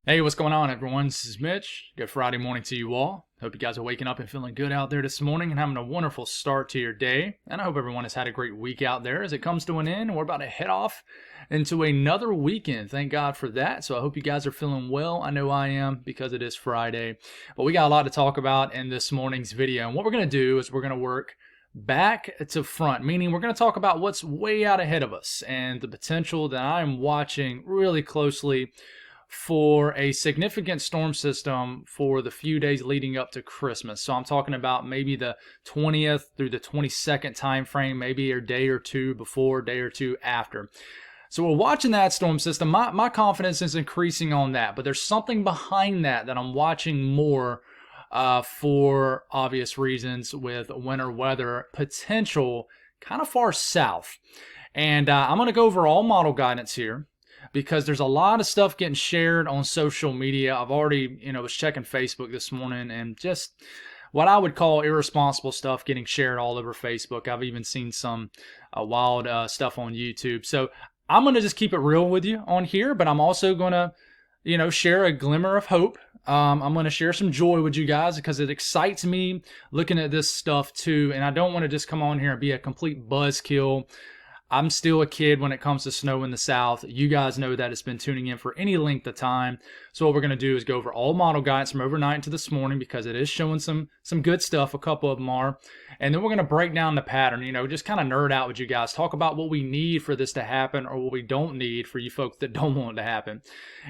Hey, what's going on, everyone? This is Mitch. Good Friday morning to you all. Hope you guys are waking up and feeling good out there this morning and having a wonderful start to your day. And I hope everyone has had a great week out there as it comes to an end. We're about to head off into another weekend. Thank God for that. So I hope you guys are feeling well. I know I am because it is Friday. But we got a lot to talk about in this morning's video. And what we're going to do is we're going to work back to front, meaning we're going to talk about what's way out ahead of us and the potential that I'm watching really closely for a significant storm system for the few days leading up to Christmas. So I'm talking about maybe the 20th through the 22nd time frame, maybe a day or two before, day or two after. So we're watching that storm system. My confidence is increasing on that, but there's something behind that I'm watching more for obvious reasons with winter weather potential kind of far south. And I'm going to go over all model guidance here, because there's a lot of stuff getting shared on social media. I've already, was checking Facebook this morning and just what I would call irresponsible stuff getting shared all over Facebook. I've even seen some wild stuff on YouTube. So I'm going to just keep it real with you on here, but I'm also going to, share a glimmer of hope. I'm going to share some joy with you guys because it excites me looking at this stuff too. And I don't want to just come on here and be a complete buzzkill. I'm still a kid when it comes to snow in the South. You guys know that. It's been tuning in for any length of time. So what we're going to do is go over all model guidance from overnight to this morning because it is showing some good stuff. A couple of them are. And then we're going to break down the pattern, just kind of nerd out with you guys. Talk about what we need for this to happen or what we don't need for you folks that don't want it to happen.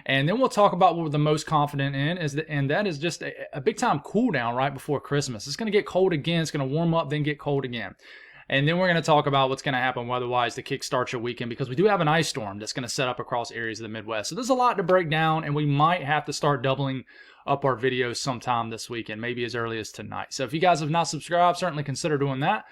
And then we'll talk about what we're the most confident in, and that is just a big time cool down right before Christmas. It's going to get cold again. It's going to warm up, then get cold again. And then we're going to talk about what's going to happen weather-wise to kickstart your weekend, because we do have an ice storm that's going to set up across areas of the Midwest. So there's a lot to break down, and we might have to start doubling up our videos sometime this weekend, maybe as early as tonight. So if you guys have not subscribed, certainly consider doing that.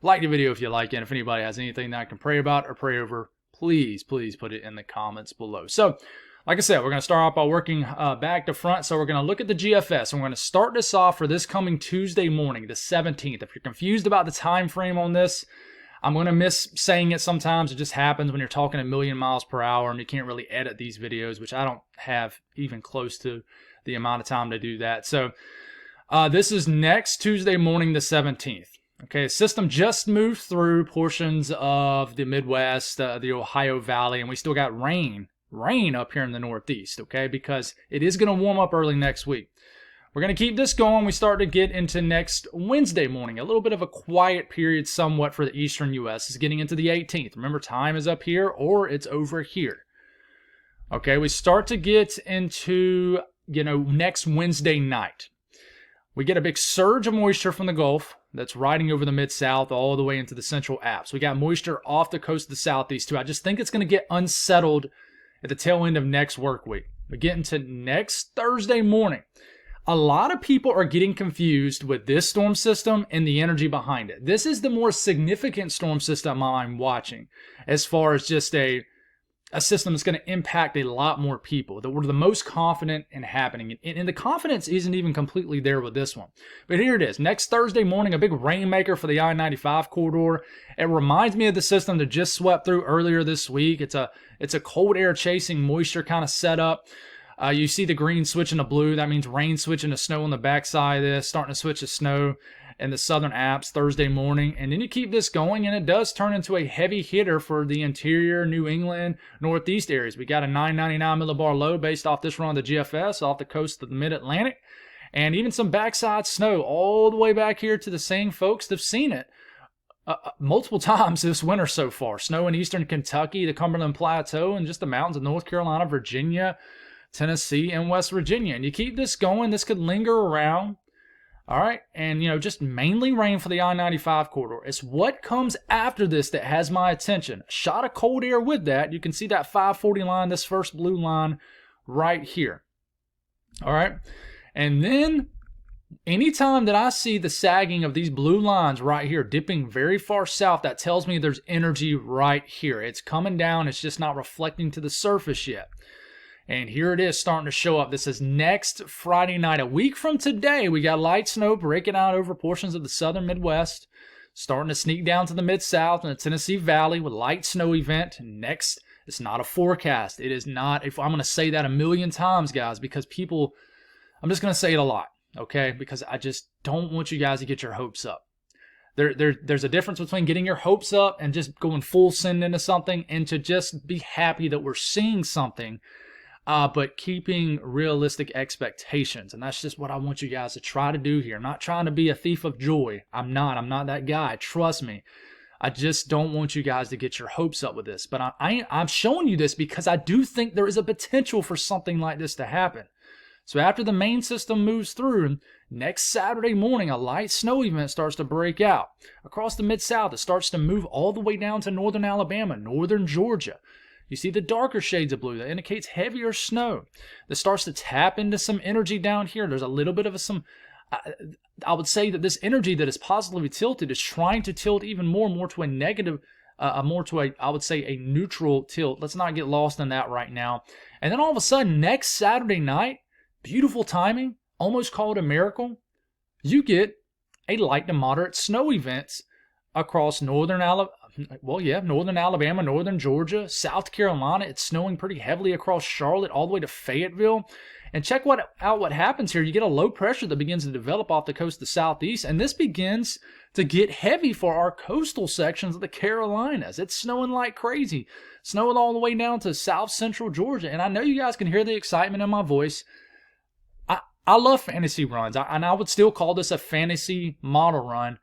Like the video if you like it. If anybody has anything that I can pray about or pray over, please put it in the comments below. So like I said, we're going to start off by working back to front. So we're going to look at the GFS, and we're going to start this off for this coming Tuesday morning, the 17th. If you're confused about the time frame on this, I'm going to miss saying it sometimes. It just happens when you're talking a million miles per hour and you can't really edit these videos, which I don't have even close to the amount of time to do that. So this is next Tuesday morning, the 17th. Okay, the system just moved through portions of the Midwest, the Ohio Valley, and we still got rain up here in the Northeast, okay, because it is going to warm up early next week. We're going to keep this going. We start to get into next Wednesday morning, a little bit of a quiet period somewhat for the eastern U.S. It's getting into the 18th. Remember, time is up here or it's over here. Okay, we start to get into, next Wednesday night. We get a big surge of moisture from the Gulf that's riding over the Mid-South all the way into the Central Apps. We got moisture off the coast of the Southeast too. I just think it's going to get unsettled at the tail end of next work week. We get into next Thursday morning. A lot of people are getting confused with this storm system and the energy behind it. This is the more significant storm system I'm watching as far as just a system that's going to impact a lot more people, that we're the most confident in happening. And the confidence isn't even completely there with this one. But here it is. Next Thursday morning, a big rainmaker for the I-95 corridor. It reminds me of the system that just swept through earlier this week. It's a cold air chasing moisture kind of setup. You see the green switching to blue. That means rain switching to snow on the backside of this, starting to switch to snow in the southern apps Thursday morning. And then you keep this going, and it does turn into a heavy hitter for the interior, New England, Northeast areas. We got a 999 millibar low based off this run of the GFS off the coast of the Mid-Atlantic, and even some backside snow all the way back here to the same folks that have seen it multiple times this winter so far. Snow in eastern Kentucky, the Cumberland Plateau, and just the mountains of North Carolina, Virginia, Tennessee, and West Virginia. And you keep this going, this could linger around. All right, and just mainly rain for the I-95 corridor. It's what comes after this that has my attention. A shot of cold air with that. You can see that 540 line, this first blue line right here. All right, and then anytime that I see the sagging of these blue lines right here, dipping very far south, that tells me there's energy right here. It's coming down. It's just not reflecting to the surface yet. And here it is starting to show up. This is next Friday night. A week from today, we got light snow breaking out over portions of the southern Midwest, starting to sneak down to the Mid-South and the Tennessee Valley with light snow event next It's not a forecast. It is not. If I'm going to say that a million times, guys, because people, I'm just going to say it a lot, okay? Because I just don't want you guys to get your hopes up. There's a difference between getting your hopes up and just going full send into something, and to just be happy that we're seeing something, but keeping realistic expectations. And that's just what I want you guys to try to do here. I'm not trying to be a thief of joy. I'm not that guy. Trust me. I just don't want you guys to get your hopes up with this. But I'm showing you this because I do think there is a potential for something like this to happen. So after the main system moves through, next Saturday morning, a light snow event starts to break out. Across the Mid-South, it starts to move all the way down to northern Alabama, northern Georgia. You see the darker shades of blue. That indicates heavier snow. That starts to tap into some energy down here. There's a little bit of I would say that this energy that is positively tilted is trying to tilt even more to a negative, I would say, a neutral tilt. Let's not get lost in that right now. And then all of a sudden, next Saturday night, beautiful timing, almost called a miracle, you get a light to moderate snow events across northern Alabama, northern Georgia, South Carolina. It's snowing pretty heavily across Charlotte all the way to Fayetteville. And check out what happens here. You get a low pressure that begins to develop off the coast of the southeast, and this begins to get heavy for our coastal sections of the Carolinas. It's snowing like crazy, snowing all the way down to south central Georgia. And I know you guys can hear the excitement in my voice. I love fantasy runs, and I would still call this a fantasy model run,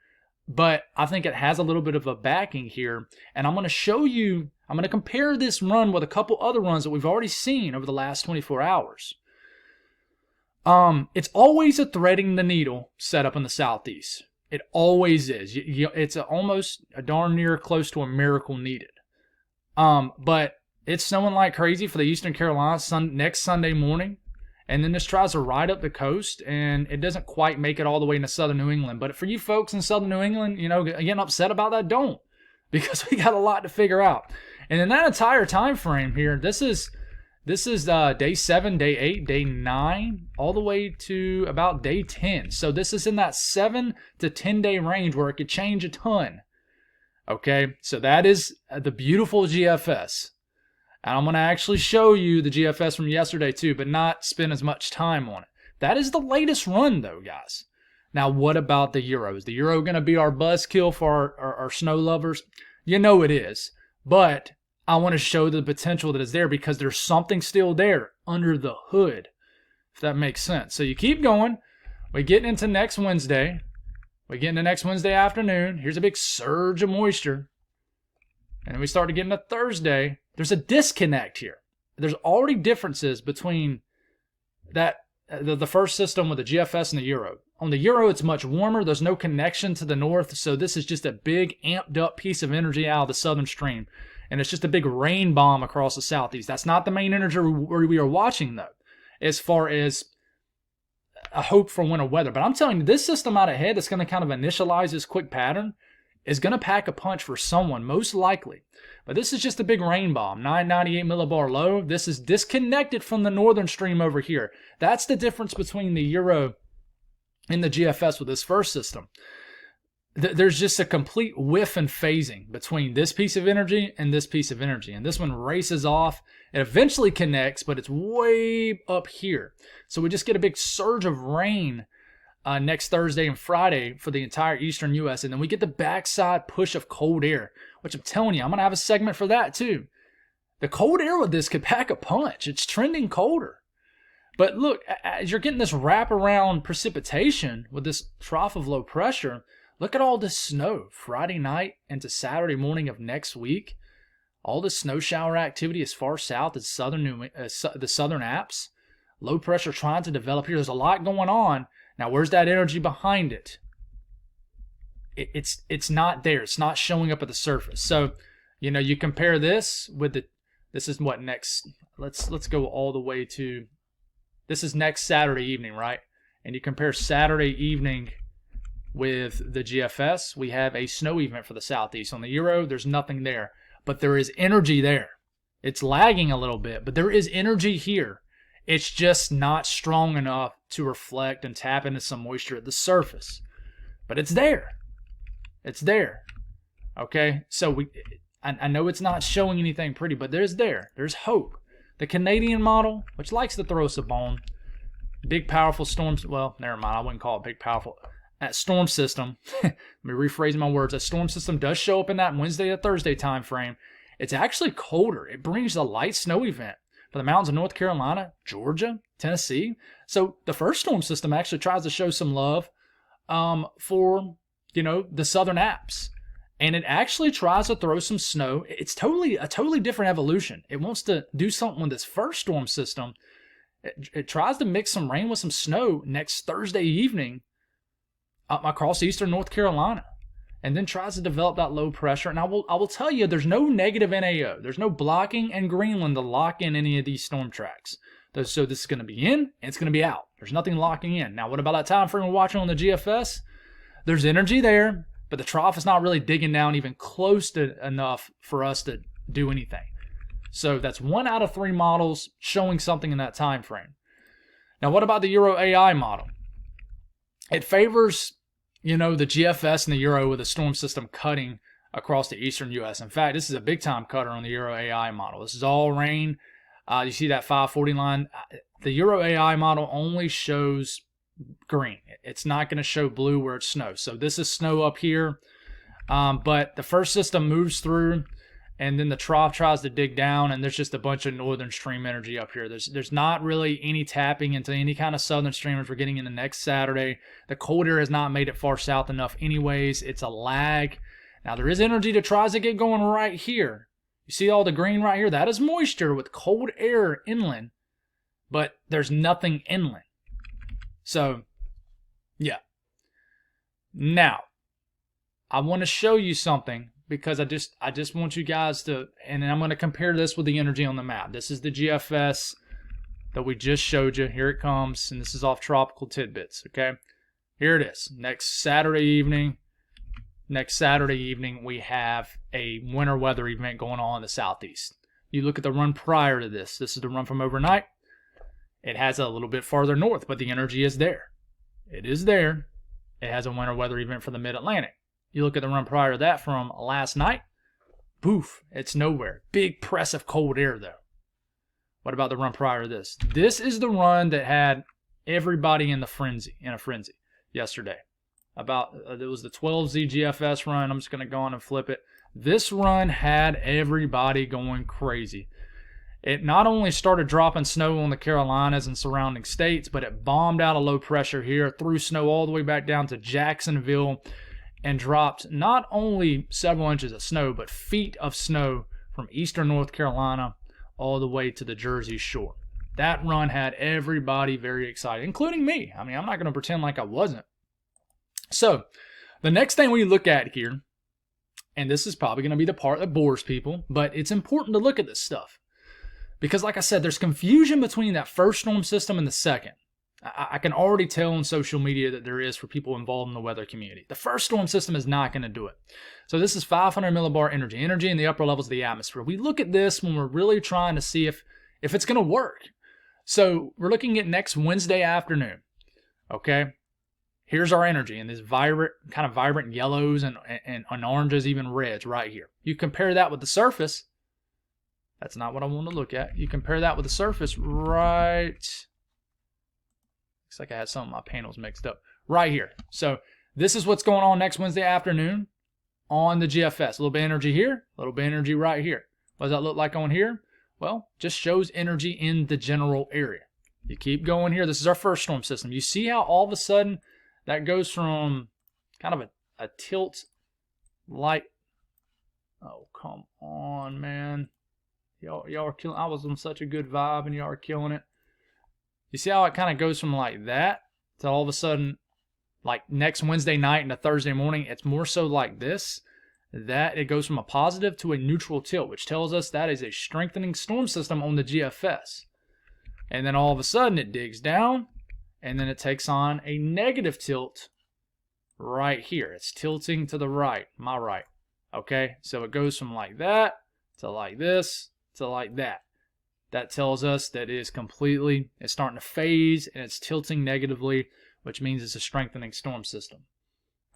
but I think it has a little bit of a backing here. And I'm going to compare this run with a couple other runs that we've already seen over the last 24 hours. It's always a threading the needle setup in the southeast. It always is. It's almost a darn near close to a miracle needed. But it's snowing like crazy for the Eastern Carolinas next Sunday morning. And then this tries to ride up the coast, and it doesn't quite make it all the way into southern New England. But for you folks in southern New England, getting upset about that, don't. Because we got a lot to figure out. And in that entire time frame here, this is day 7, day 8, day 9, all the way to about day 10. So this is in that 7 to 10 day range where it could change a ton. Okay, so that is the beautiful GFS. And I'm going to actually show you the GFS from yesterday too, but not spend as much time on it. That is the latest run though, guys. Now, what about the Euro? Is the Euro going to be our buzzkill for our snow lovers? You know it is. But I want to show the potential that is there because there's something still there under the hood, if that makes sense. So you keep going. We get into next Wednesday. We get into next Wednesday afternoon. Here's a big surge of moisture. And then we start to get into Thursday. There's a disconnect here. There's already differences between the first system with the GFS and the Euro. On the Euro, it's much warmer. There's no connection to the north. So this is just a big amped up piece of energy out of the southern stream. And it's just a big rain bomb across the southeast. That's not the main energy we are watching, though, as far as a hope for winter weather. But I'm telling you, this system out ahead that's going to kind of initialize this quick pattern is going to pack a punch for someone, most likely. But this is just a big rain bomb, 998 millibar low. This is disconnected from the northern stream over here. That's the difference between the Euro and the GFS with this first system. There's just a complete whiff and phasing between this piece of energy and this piece of energy. And this one races off. It eventually connects, but it's way up here. So we just get a big surge of rain next Thursday and Friday for the entire eastern U.S. And then we get the backside push of cold air, which I'm telling you, I'm going to have a segment for that too. The cold air with this could pack a punch. It's trending colder. But look, as you're getting this wraparound precipitation with this trough of low pressure, look at all this snow Friday night into Saturday morning of next week. All the snow shower activity as far south as the southern Alps. Low pressure trying to develop here. There's a lot going on. Now, where's that energy behind it? It's not there. It's not showing up at the surface. So, you compare this with this is what next. Let's go all the way to. This is next Saturday evening, right? And you compare Saturday evening with the GFS, we have a snow event for the southeast. On the Euro, there's nothing there, but there is energy there. It's lagging a little bit, but there is energy here. It's just not strong enough to reflect and tap into some moisture at the surface, but it's there. It's there. Okay, so I know it's not showing anything pretty, but there's hope. The Canadian model, which likes to throw us a bone, big powerful storms. Well, never mind. I wouldn't call it big powerful. That storm system. Let me rephrase my words. That storm system does show up in that Wednesday to Thursday time frame. It's actually colder. It brings a light snow event for the mountains of North Carolina, Georgia, Tennessee. So the first storm system actually tries to show some love for the southern Alps. And it actually tries to throw some snow. It's a totally different evolution. It wants to do something with this first storm system. It tries to mix some rain with some snow next Thursday evening up across eastern North Carolina. And then tries to develop that low pressure. And I will tell you, there's no negative NAO. There's no blocking in Greenland to lock in any of these storm tracks. So this is going to be in, and it's going to be out. There's nothing locking in. Now, what about that time frame we're watching on the GFS? There's energy there, but the trough is not really digging down even close to enough for us to do anything. So that's 1 out of 3 models showing something in that time frame. Now, what about the Euro AI model? It favors, the GFS and the Euro with a storm system cutting across the eastern U.S. In fact, this is a big-time cutter on the Euro AI model. This is all rain. You see that 540 line? The Euro AI model only shows green. It's not going to show blue where it's snow. So this is snow up here. But the first system moves through, and then the trough tries to dig down, and there's just a bunch of northern stream energy up here. There's not really any tapping into any kind of southern streamers we're getting in the next Saturday. The cold air has not made it far south enough anyways. It's a lag. Now, there is energy that tries to get going right here. You see all the green right here? That is moisture with cold air inland, but there's nothing inland. So, yeah. Now, I want to show you something because I just want you guys to, and I'm going to compare this with the energy on the map. This is the GFS that we just showed you. Here it comes, and this is off Tropical Tidbits, okay? Here it is. Next Saturday evening, we have a winter weather event going on in the southeast. You look at the run prior to this. This is the run from overnight. It has a little bit farther north, but the energy is there. It is there. It has a winter weather event for the mid-Atlantic. You look at the run prior to that from last night. Poof, it's nowhere. Big press of cold air, though. What about the run prior to this? This is the run that had everybody in a frenzy yesterday. It was the 12Z GFS run. I'm just going to go on and flip it. This run had everybody going crazy. It not only started dropping snow on the Carolinas and surrounding states, but it bombed out a low pressure here, threw snow all the way back down to Jacksonville, and dropped not only several inches of snow, but feet of snow from eastern North Carolina all the way to the Jersey Shore. That run had everybody very excited, including me. I mean, I'm not going to pretend like I wasn't. So, the next thing we look at here, and this is probably going to be the part that bores people, but it's important to look at this stuff. Because like I said, there's confusion between that first storm system and the second. I can already tell on social media that there is for people involved in the weather community. The first storm system is not going to do it. So this is 500 millibar energy in the upper levels of the atmosphere. We look at this when we're really trying to see if it's going to work. So we're looking at next Wednesday afternoon. Okay. Here's our energy in these vibrant yellows and oranges, even reds right here. You compare that with the surface. That's not what I want to look at. You compare that with the surface right. Looks like I had some of my panels mixed up. Right here. So this is what's going on next Wednesday afternoon on the GFS. A little bit of energy here, a little bit of energy right here. What does that look like on here? Well, just shows energy in the general area. You keep going here. This is our first storm system. You see how all of a sudden that goes from kind of a tilt light. Oh, come on, man. Y'all are killing. I was on such a good vibe and y'all are killing it. You see how it kind of goes from like that to all of a sudden, like next Wednesday night into Thursday morning, it's more so like this. That it goes from a positive to a neutral tilt, which tells us that is a strengthening storm system on the GFS. And then all of a sudden it digs down and then it takes on a negative tilt right here. It's tilting to the right, my right. Okay, so it goes from like that to like this to like that. That tells us that it's starting to phase and it's tilting negatively, which means it's a strengthening storm system.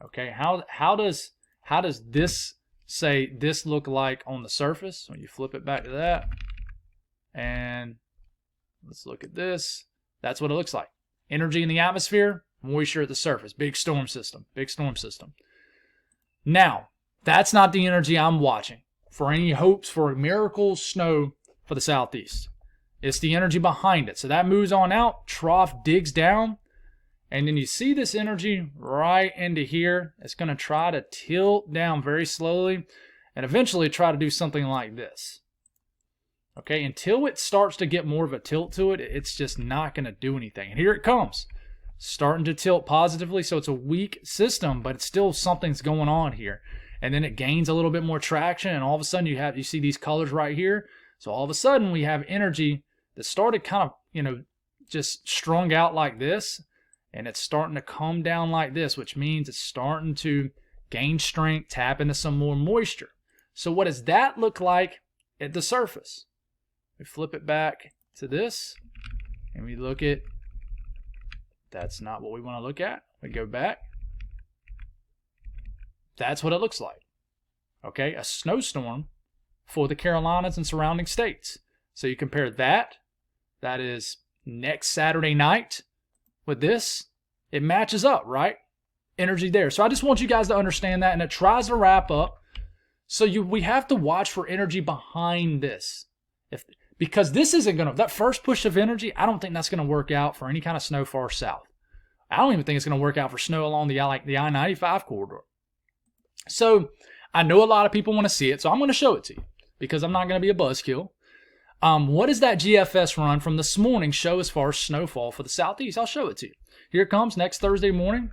Okay, how does this say this look like on the surface? When you flip it back to that, and let's look at this. That's what it looks like. Energy in the atmosphere, moisture at the surface. Big storm system. Big storm system. Now, that's not the energy I'm watching for any hopes for a miracle snow for the southeast. It's the energy behind it. So that moves on out. Trough digs down. And then you see this energy right into here. It's going to try to tilt down very slowly and eventually try to do something like this. Okay, until it starts to get more of a tilt to it, it's just not going to do anything. And here it comes, starting to tilt positively. So it's a weak system, but it's still something's going on here. And then it gains a little bit more traction, and all of a sudden you see these colors right here. So all of a sudden we have energy that started kind of, just strung out like this, and it's starting to come down like this, which means it's starting to gain strength, tap into some more moisture. So what does that look like at the surface? We flip it back to this, and we look at, that's not what we want to look at. We go back. That's what it looks like. Okay, a snowstorm for the Carolinas and surrounding states. So you compare that is next Saturday night, with this, it matches up, right? Energy there. So I just want you guys to understand that, and it tries to wrap up. So we have to watch for energy behind this. Because this isn't going to, that first push of energy, I don't think that's going to work out for any kind of snow far south. I don't even think it's going to work out for snow along the I-95 corridor. So I know a lot of people want to see it, so I'm going to show it to you because I'm not going to be a buzzkill. What does that GFS run from this morning show as far as snowfall for the southeast? I'll show it to you. Here it comes next Thursday morning.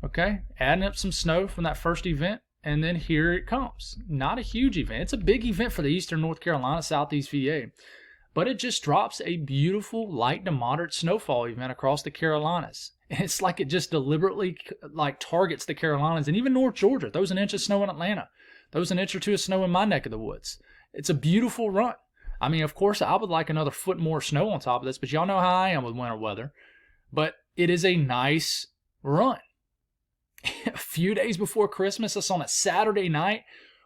Okay, adding up some snow from that first event, and then here it comes. Not a huge event. It's a big event for the eastern North Carolina, southeast VA. But it just drops a beautiful light to moderate snowfall event across the Carolinas. It's like it just deliberately targets the Carolinas and even North Georgia. Throws an inch of snow in Atlanta. Throws an inch or two of snow in my neck of the woods. It's a beautiful run. I mean, of course, I would like another foot more snow on top of this, but y'all know how I am with winter weather. But it is a nice run. A few days before Christmas, it's on a Saturday night.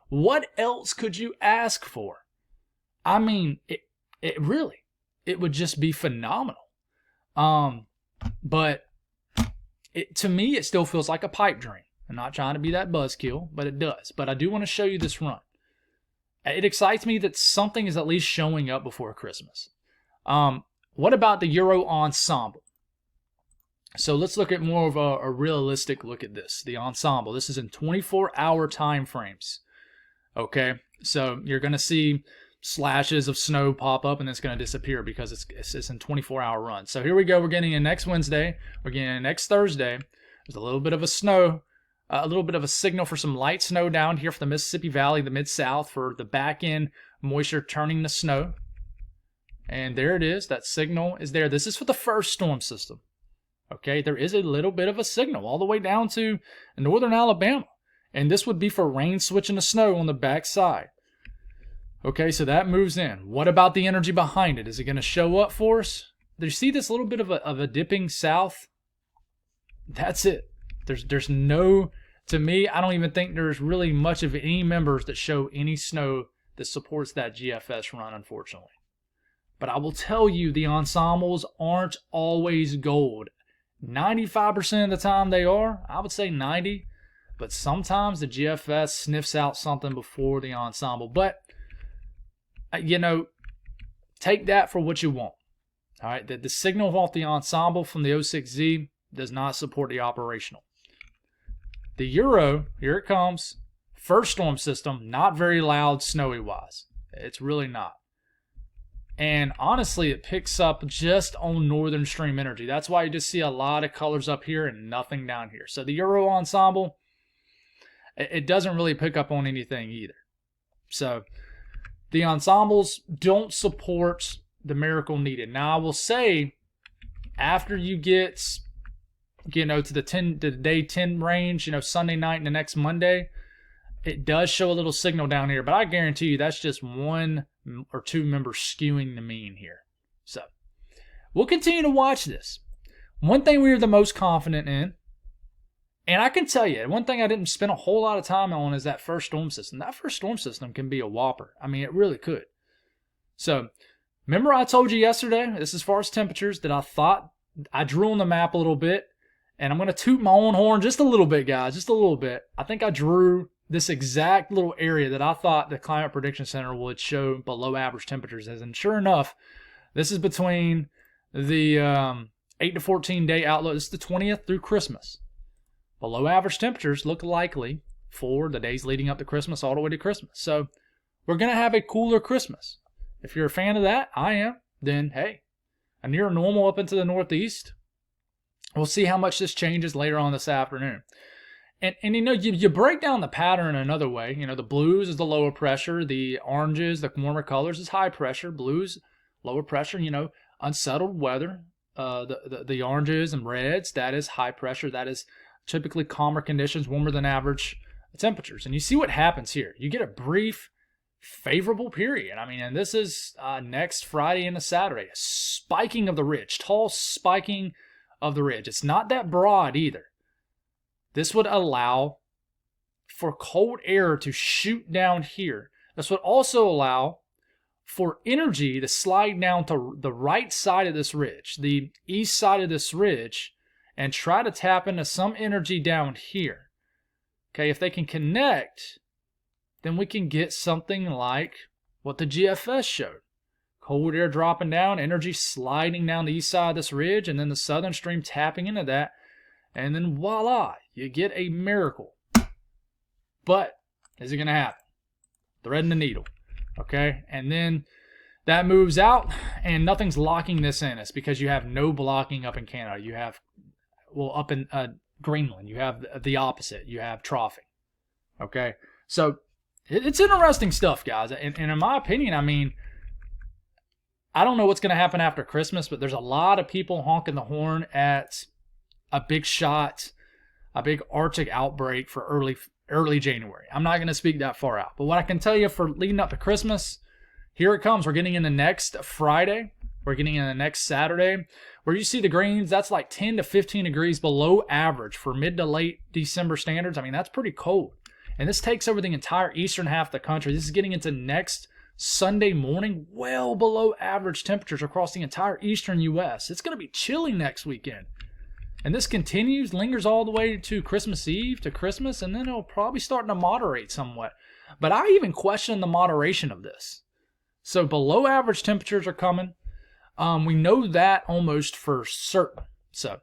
What else could you ask for? I mean, it really, it would just be phenomenal. But to me, it still feels like a pipe dream. I'm not trying to be that buzzkill, but it does. But I do want to show you this run. It excites me that something is at least showing up before Christmas. What about the Euro Ensemble? So let's look at more of a realistic look at this. The Ensemble. This is in 24-hour time frames. Okay, so you're going to see slashes of snow pop up, and it's going to disappear because it's in 24-hour run. So here we go. We're getting in next Wednesday. We're getting in next Thursday. There's a little bit of a snow, a little bit of a signal for some light snow down here for the Mississippi Valley, the Mid-South, for the back end moisture turning to snow. And there it is. That signal is there. This is for the first storm system. Okay, there is a little bit of a signal all the way down to northern Alabama. And this would be for rain switching to snow on the back side. Okay, so that moves in. What about the energy behind it? Is it going to show up for us? Do you see this little bit of a dipping south? That's it. There's no, to me, I don't even think there's really much of any members that show any snow that supports that GFS run, unfortunately. But I will tell you, the ensembles aren't always gold. 95% of the time they are. I would say 90. But sometimes the GFS sniffs out something before the ensemble. But, take that for what you want. All right, the signal off the ensemble from the 06Z does not support the operational. The Euro, here it comes. First storm system, not very loud snowy-wise. It's really not. And honestly, it picks up just on northern stream energy. That's why you just see a lot of colors up here and nothing down here. So the Euro ensemble, it doesn't really pick up on anything either. So the ensembles don't support the miracle needed. Now I will say, after you get, to the day 10 range, Sunday night and the next Monday, it does show a little signal down here. But I guarantee you that's just one or two members skewing the mean here. So we'll continue to watch this. One thing we are the most confident in And I can tell you, one thing I didn't spend a whole lot of time on is that first storm system. That first storm system can be a whopper. I mean, it really could. So, remember I told you yesterday, this is as far as temperatures, that I thought I drew on the map a little bit. And I'm going to toot my own horn just a little bit, guys, just a little bit. I think I drew this exact little area that I thought the Climate Prediction Center would show below average temperatures as. And sure enough, this is between the 8 to 14 day outlook. This is the 20th through Christmas. Below average temperatures look likely for the days leading up to Christmas all the way to Christmas. So we're going to have a cooler Christmas. If you're a fan of that, I am, then hey, a near normal up into the northeast. We'll see how much this changes later on this afternoon. And you know, you break down the pattern another way. You know, the blues is the lower pressure. The oranges, the warmer colors, is high pressure. Blues, lower pressure, you know, unsettled weather. The oranges and reds, that is high pressure. That is typically calmer conditions, warmer than average temperatures. And you see what happens here. You get a brief favorable period. I mean, and this is next Friday and a Saturday. A spiking of the ridge, tall spiking of the ridge. It's not that broad either. This would allow for cold air to shoot down here. This would also allow for energy to slide down to the right side of this ridge, the east side of this ridge, and try to tap into some energy down here. Okay, if they can connect, then we can get something like what the GFS showed. Cold air dropping down, energy sliding down the east side of this ridge, and then the southern stream tapping into that, and then voila, you get a miracle. But is it going to happen? Threading the needle. Okay, and then that moves out, and nothing's locking this in. It's because you have no blocking up in Canada. You have, well, up in Greenland, you have the opposite. You have troughing. Okay, so it's interesting stuff, guys. And in my opinion, I mean, I don't know what's going to happen after Christmas, but there's a lot of people honking the horn at a big shot, a big Arctic outbreak for early January. I'm not going to speak that far out. But what I can tell you for leading up to Christmas, here it comes. We're getting in the next Friday. We're getting in the next Saturday. Where you see the greens, that's like 10 to 15 degrees below average for mid to late December standards. I mean, that's pretty cold. And this takes over the entire eastern half of the country. This is getting into next Sunday morning, well below average temperatures across the entire eastern U.S. It's going to be chilly next weekend. And this continues, lingers all the way to Christmas Eve, to Christmas, and then it'll probably start to moderate somewhat. But I even question the moderation of this. So below average temperatures are coming. We know that almost for certain. So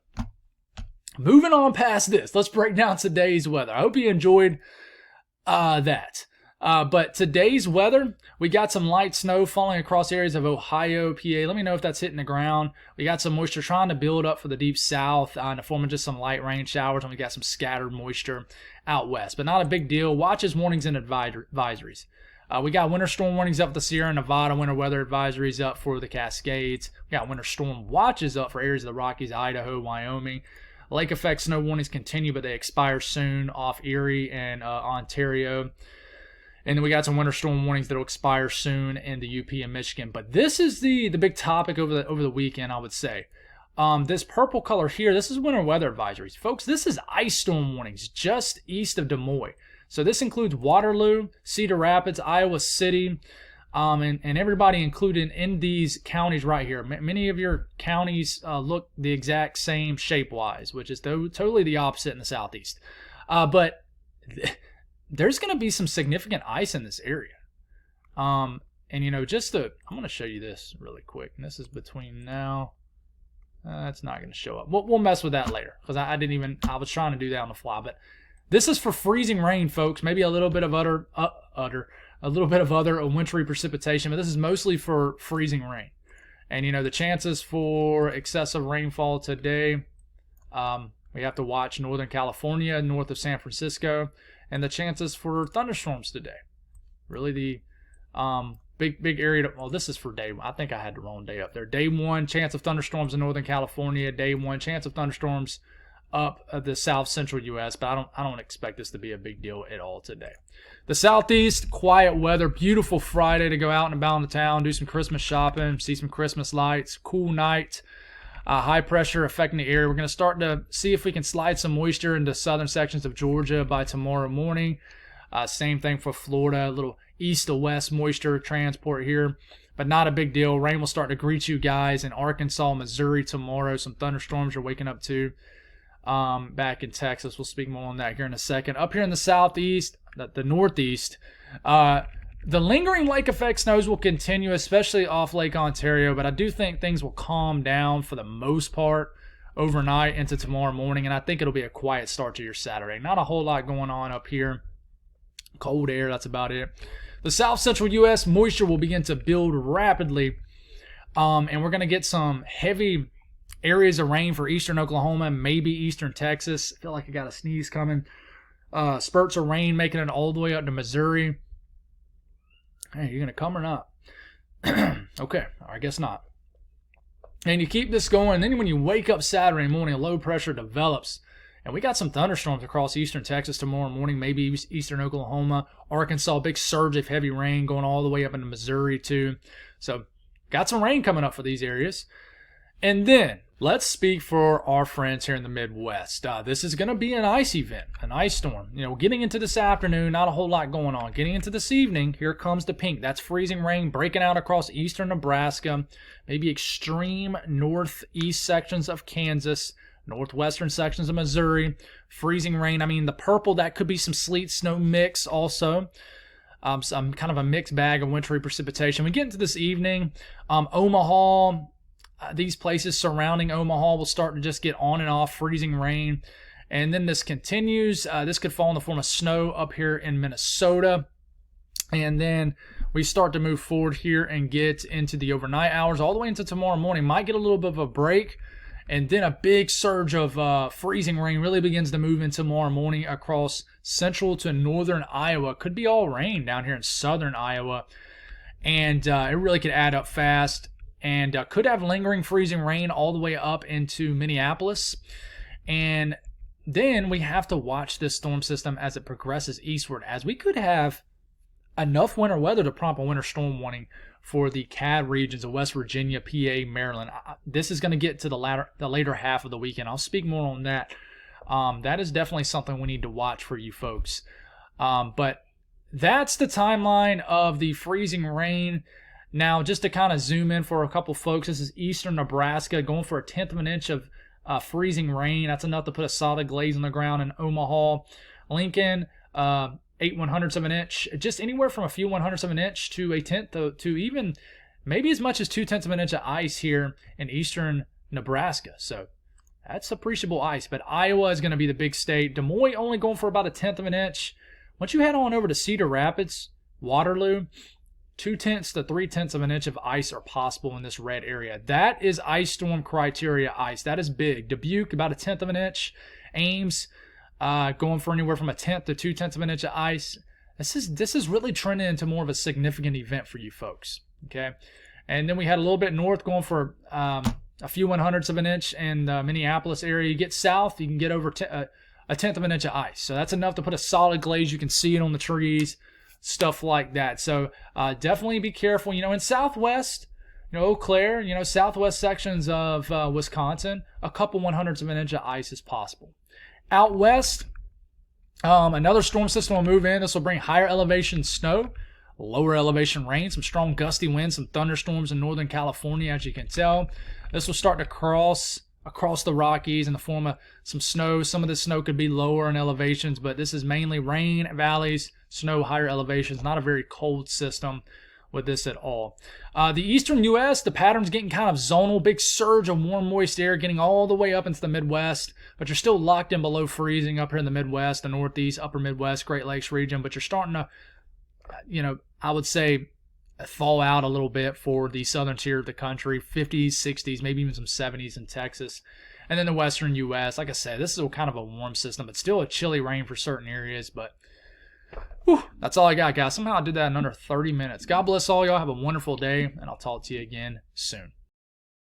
moving on past this, let's break down today's weather. I hope you enjoyed that. But today's weather, we got some light snow falling across areas of Ohio, PA. Let me know if that's hitting the ground. We got some moisture trying to build up for the deep south in the form of just some light rain showers, and we got some scattered moisture out west. But not a big deal. Watches, warnings, and advisories. We got winter storm warnings up for the Sierra Nevada, winter weather advisories up for the Cascades. We got winter storm watches up for areas of the Rockies, Idaho, Wyoming. Lake effect snow warnings continue, but they expire soon off Erie and Ontario. And then we got some winter storm warnings that will expire soon in the UP and Michigan. But this is the big topic over the weekend, I would say. This purple color here, this is winter weather advisories. Folks, this is ice storm warnings just east of Des Moines. So this includes Waterloo, Cedar Rapids, Iowa City, and everybody included in these counties right here. Many of your counties look the exact same shape-wise, which is totally the opposite in the southeast. But there's going to be some significant ice in this area. And, you know, I'm going to show you this really quick. And this is between now. It's not going to show up. We'll mess with that later because I was trying to do that on the fly. But this is for freezing rain, folks. Maybe a little bit of other wintry precipitation, but this is mostly for freezing rain. And, you know, the chances for excessive rainfall today, we have to watch Northern California, north of San Francisco, and the chances for thunderstorms today. Really the big area. Well, this is for day one. I think I had the wrong day up there. Day one, chance of thunderstorms in Northern California. Day one, chance of thunderstorms up the south central U.S., but I don't expect this to be a big deal at all today. The southeast, quiet weather, beautiful Friday to go out and about in the town, do some Christmas shopping, see some Christmas lights, cool night. high pressure affecting the area. We're going to start to see if we can slide some moisture into southern sections of Georgia by tomorrow morning. Same thing for Florida, a little east to west moisture transport here, but not a big deal. Rain will start to greet you guys in Arkansas, Missouri tomorrow. Some thunderstorms you're waking up to back in Texas. We'll speak more on that here in a second. Up here in the southeast, the northeast, the lingering lake effect snows will continue, especially off Lake Ontario, but I do think things will calm down for the most part overnight into tomorrow morning, and I think it'll be a quiet start to your Saturday. Not a whole lot going on up here. Cold air, that's about it. The south central U.S. moisture will begin to build rapidly, and we're going to get some heavy areas of rain for eastern Oklahoma, maybe eastern Texas. I feel like I got a sneeze coming. Spurts of rain making it all the way up to Missouri. Hey, you going to come or not? Okay, I guess not. And you keep this going, and then when you wake up Saturday morning, a low pressure develops. And we got some thunderstorms across eastern Texas tomorrow morning, maybe eastern Oklahoma, Arkansas, big surge of heavy rain going all the way up into Missouri too. So got some rain coming up for these areas. And then let's speak for our friends here in the Midwest. This is going to be an ice event, an ice storm. You know, getting into this afternoon, not a whole lot going on. Getting into this evening, here comes the pink. That's freezing rain breaking out across eastern Nebraska, maybe extreme northeast sections of Kansas, northwestern sections of Missouri. Freezing rain. I mean, the purple, that could be some sleet snow mix also. Some kind of a mixed bag of wintry precipitation. We get into this evening, Omaha, these places surrounding Omaha will start to just get on and off freezing rain. And then this continues. This could fall in the form of snow up here in Minnesota. And then we start to move forward here and get into the overnight hours all the way into tomorrow morning. Might get a little bit of a break. And then a big surge of freezing rain really begins to move in tomorrow morning across central to northern Iowa. Could be all rain down here in southern Iowa. And it really could add up fast. And could have lingering freezing rain all the way up into Minneapolis. And then we have to watch this storm system as it progresses eastward, as we could have enough winter weather to prompt a winter storm warning for the CAD regions of West Virginia, PA, Maryland. This is going to get to the later half of the weekend. I'll speak more on that. That is definitely something we need to watch for you folks. But that's the timeline of the freezing rain. Now, just to kind of zoom in for a couple folks, this is eastern Nebraska going for 1/10 of an inch of freezing rain. That's enough to put a solid glaze on the ground in Omaha. Lincoln, 8/100ths of an inch, just anywhere from a few 100ths of an inch to a tenth to even maybe as much as 2/10 of an inch of ice here in eastern Nebraska. So that's appreciable ice. But Iowa is going to be the big state. Des Moines only going for about 1/10 of an inch. Once you head on over to Cedar Rapids, Waterloo, 2/10 to 3/10 of an inch of ice are possible in this red area. That is ice storm criteria ice. That is big. Dubuque, about 1/10 of an inch. Ames, going for anywhere from 1/10 to 2/10 of an inch of ice. This is really trending into more of a significant event for you folks. Okay, and then we had a little bit north going for a few 100ths of an inch in the Minneapolis area. You get south, you can get over 1/10 of an inch of ice. So that's enough to put a solid glaze. You can see it on the trees. Stuff like that. So definitely be careful. You know, in Southwest, you know, Eau Claire, you know, Southwest sections of Wisconsin, a couple 100ths of an inch of ice is possible. Out west, another storm system will move in. This will bring higher elevation snow, lower elevation rain, some strong gusty winds, some thunderstorms in northern California, as you can tell. This will start to cross across the Rockies in the form of some snow. Some of the snow could be lower in elevations, but this is mainly rain, valleys, snow, higher elevations. Not a very cold system with this at all. The eastern U.S., the pattern's getting kind of zonal. Big surge of warm, moist air getting all the way up into the Midwest, but you're still locked in below freezing up here in the Midwest, the Northeast, Upper Midwest, Great Lakes region, but you're starting to, you know, I would say thaw out a little bit for the southern tier of the country, 50s, 60s, maybe even some 70s in Texas. And then the western U.S., like I said, this is kind of a warm system, but still a chilly rain for certain areas. But whew, that's all I got, guys. Somehow I did that in under 30 minutes. God bless all y'all. Have a wonderful day, and I'll talk to you again soon.